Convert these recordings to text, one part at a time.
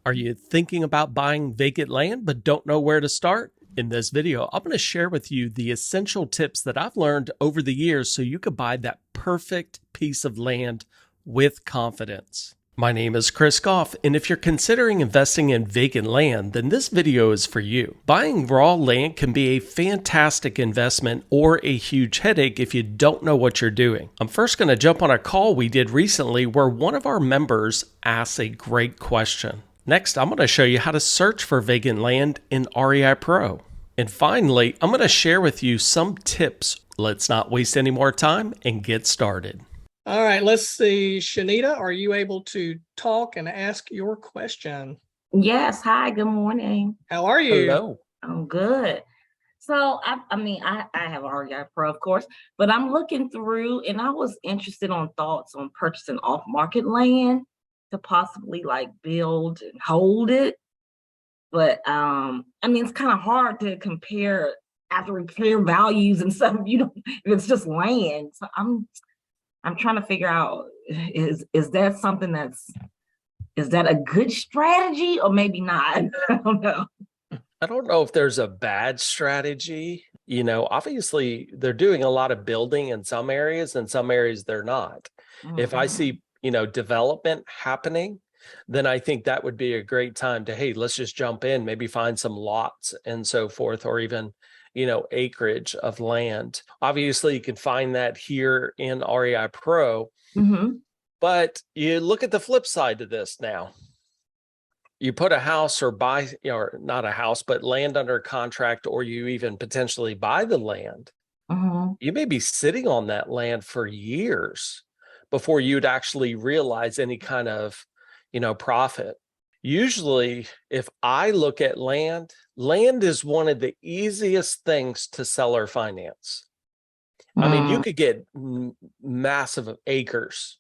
Are you thinking about buying vacant land but don't know where to start? In this video, I'm going to share with you the essential tips that I've learned over the years so you could buy that perfect piece of land with confidence. My name is Chris Goff, and if you're considering investing in vacant land, then this video is for you. Buying raw land can be a fantastic investment or a huge headache if you don't know what you're doing. I'm first going to jump on a call we did recently where one of our members asked a great question. Next, I'm going to show you how to search for vacant land in REIPro. And finally, I'm going to share with you some tips. Let's not waste any more time and get started. All right, let's see. Shanita, are you able to talk and ask your question? Yes. Hi, good morning. How are you? Hello. I'm good. So I have REI Pro, of course, but I'm looking through and I was interested on thoughts on purchasing off-market land to possibly like build and hold it. But it's kind of hard to compare after repair values and stuff, if it's just land. So I'm trying to figure out, is that something is that a good strategy or maybe not? I don't know. I don't know if there's a bad strategy. Obviously they're doing a lot of building in some areas and some areas they're not. If I see, development happening, then I think that would be a great time to, hey, let's just jump in, maybe find some lots and so forth, or even, acreage of land. Obviously you can find that here in REI Pro, but you look at the flip side to this now. You put a house or buy, or not a house, but land under contract, or you even potentially buy the land. You may be sitting on that land for years before you'd actually realize any kind of, profit. Usually, if I look at land is one of the easiest things to sell or finance. I mean, you could get massive acres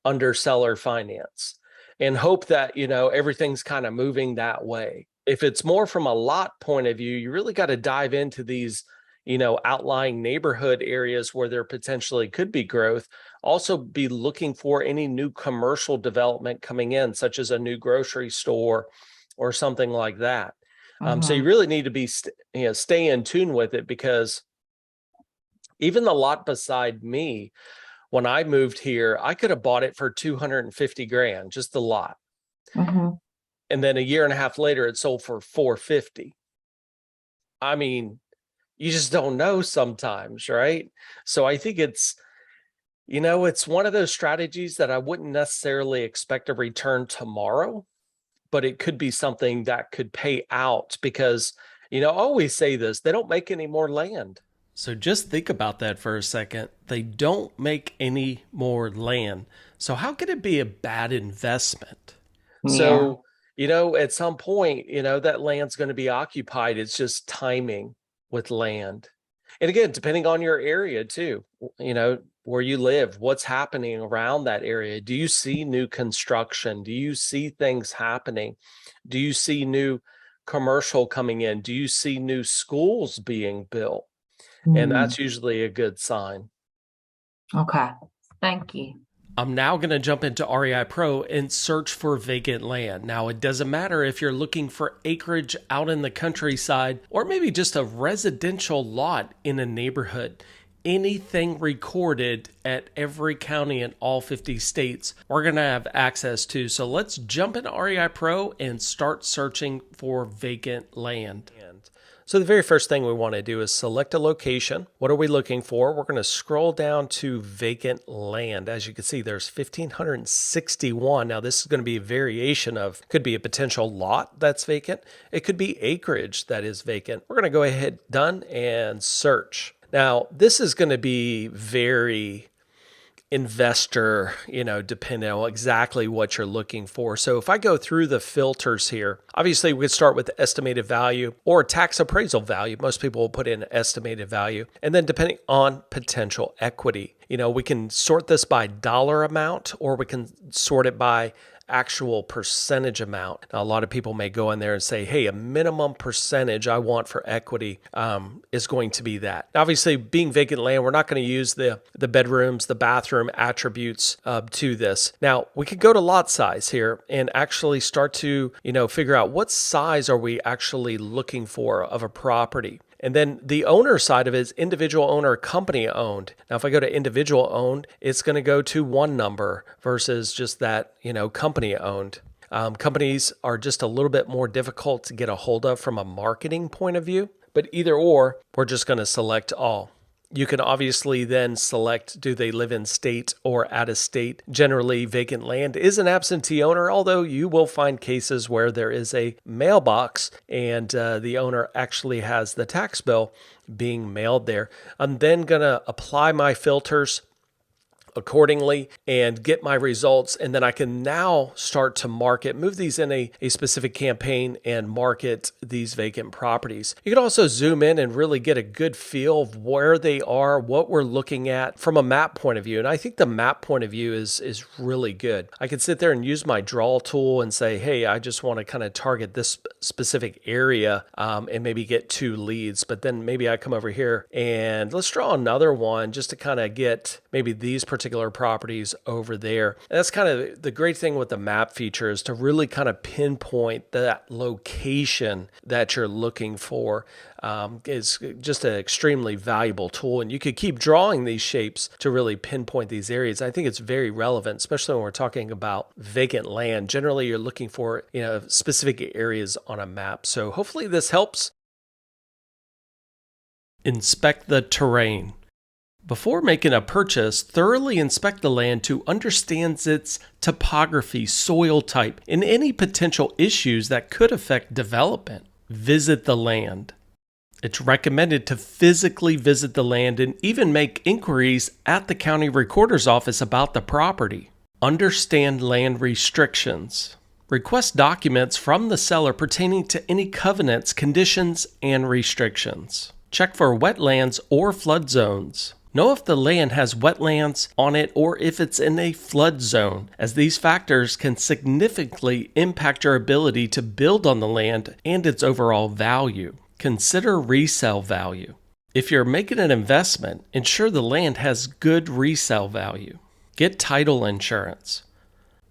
under seller finance and hope that, everything's kind of moving that way. If it's more from a lot point of view, you really got to dive into these, outlying neighborhood areas where there potentially could be growth. Also be looking for any new commercial development coming in, such as a new grocery store or something like that. So you really need to be, stay in tune with it, because even the lot beside me, when I moved here, I could have bought it for 250 grand, just the lot. And then a year and a half later, it sold for 450. I mean, you just don't know sometimes, right? So I think it's, it's one of those strategies that I wouldn't necessarily expect a return tomorrow, but it could be something that could pay out because, I always say this, they don't make any more land. So just think about that for a second. They don't make any more land. So how could it be a bad investment? Yeah. So, at some point, that land's going to be occupied. It's just timing with land. And again, depending on your area too, where you live, what's happening around that area. Do you see new construction? Do you see things happening? Do you see new commercial coming in? Do you see new schools being built? And that's usually a good sign. Okay. Thank you. I'm now going to jump into REI Pro and search for vacant land. Now, it doesn't matter if you're looking for acreage out in the countryside or maybe just a residential lot in a neighborhood. Anything recorded at every county in all 50 states, we're going to have access to. So let's jump into REI Pro and start searching for vacant land. So the very first thing we want to do is select a location. What are we looking for? We're going to scroll down to vacant land. As you can see, there's 1,561. Now this is going to be a variation of, could be a potential lot that's vacant. It could be acreage that is vacant. We're going to go ahead, done, and search. Now this is going to be very investor, depending on exactly what you're looking for. So if I go through the filters here, obviously we could start with the estimated value or tax appraisal value. Most people will put in estimated value. And then depending on potential equity, we can sort this by dollar amount or we can sort it by actual percentage amount. Now, a lot of people may go in there and say, hey, a minimum percentage I want for equity is going to be that. Obviously, being vacant land, we're not going to use the bedrooms, the bathroom attributes to this. Now, we could go to lot size here and actually start to, figure out what size are we actually looking for of a property. And then the owner side of it is individual owner, company owned. Now, if I go to individual owned, it's going to go to one number versus just that, company owned. Companies are just a little bit more difficult to get a hold of from a marketing point of view, but either or, we're just going to select all. You can obviously then select, do they live in state or out of state? Generally, vacant land is an absentee owner, although you will find cases where there is a mailbox and the owner actually has the tax bill being mailed there. I'm then going to apply my filters accordingly and get my results. And then I can now start to move these in a specific campaign and market these vacant properties. You can also zoom in and really get a good feel of where they are, what we're looking at from a map point of view. And I think the map point of view is really good. I can sit there and use my draw tool and say, hey, I just want to kind of target this specific area and maybe get 2 leads. But then maybe I come over here and let's draw another one just to kind of get maybe these particular properties over there. And that's kind of the great thing with the map feature, is to really kind of pinpoint that location that you're looking for. Is just an extremely valuable tool, and you could keep drawing these shapes to really pinpoint these areas. I think it's very relevant, especially when we're talking about vacant land. Generally, you're looking for specific areas on a map. So hopefully this helps. Inspect the terrain. Before making a purchase, thoroughly inspect the land to understand its topography, soil type, and any potential issues that could affect development. Visit the land. It's recommended to physically visit the land and even make inquiries at the county recorder's office about the property. Understand land restrictions. Request documents from the seller pertaining to any covenants, conditions, and restrictions. Check for wetlands or flood zones. Know if the land has wetlands on it or if it's in a flood zone, as these factors can significantly impact your ability to build on the land and its overall value. Consider resale value. If you're making an investment, ensure the land has good resale value. Get title insurance.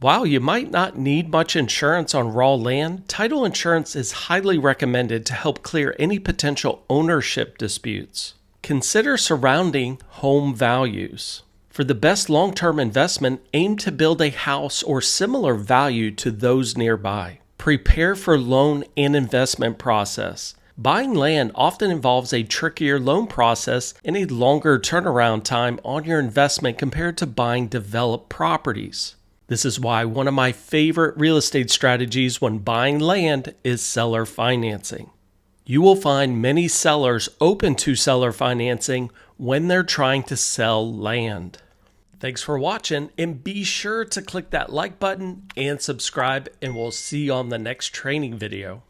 While you might not need much insurance on raw land, title insurance is highly recommended to help clear any potential ownership disputes. Consider surrounding home values. For the best long-term investment, aim to build a house or similar value to those nearby. Prepare for loan and investment process. Buying land often involves a trickier loan process and a longer turnaround time on your investment compared to buying developed properties. This is why one of my favorite real estate strategies when buying land is seller financing. You will find many sellers open to seller financing when they're trying to sell land. Thanks for watching, and be sure to click that like button and subscribe, and we'll see you on the next training video.